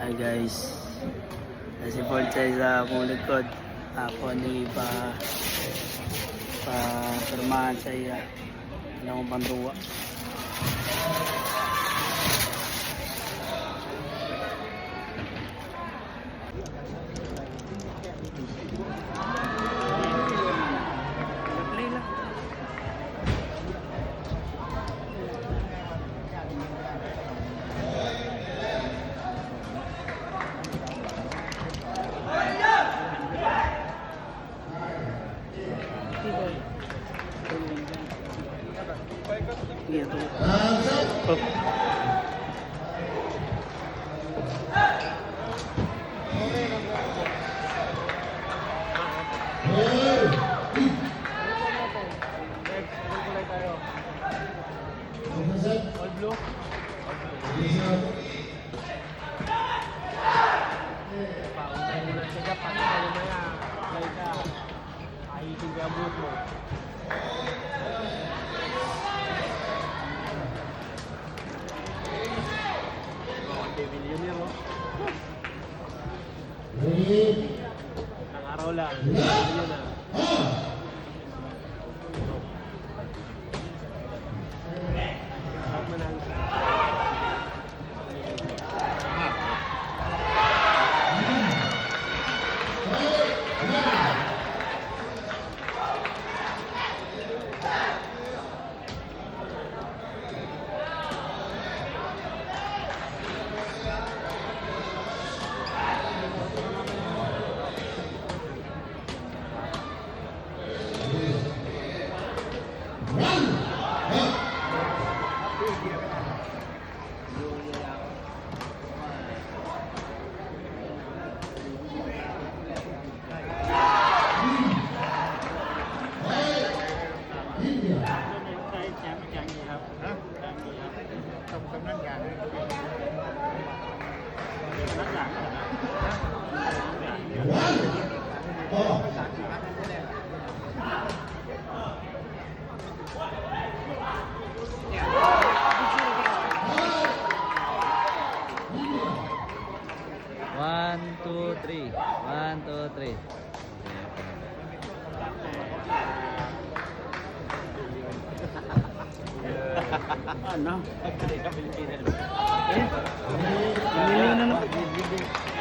Hi guys, si Forchay sa akong likod. Ako ni permahan sa iya. Ano akong pandruwa. Iya tuh. Oh. All blue. Paunay mo na siya pa na lumaya. Play ka. Ay tingabot mo. Millionaire, no? Ang araw lang. Yun na. One, two, three. One, two, three. Ano? Eh? Hindi na.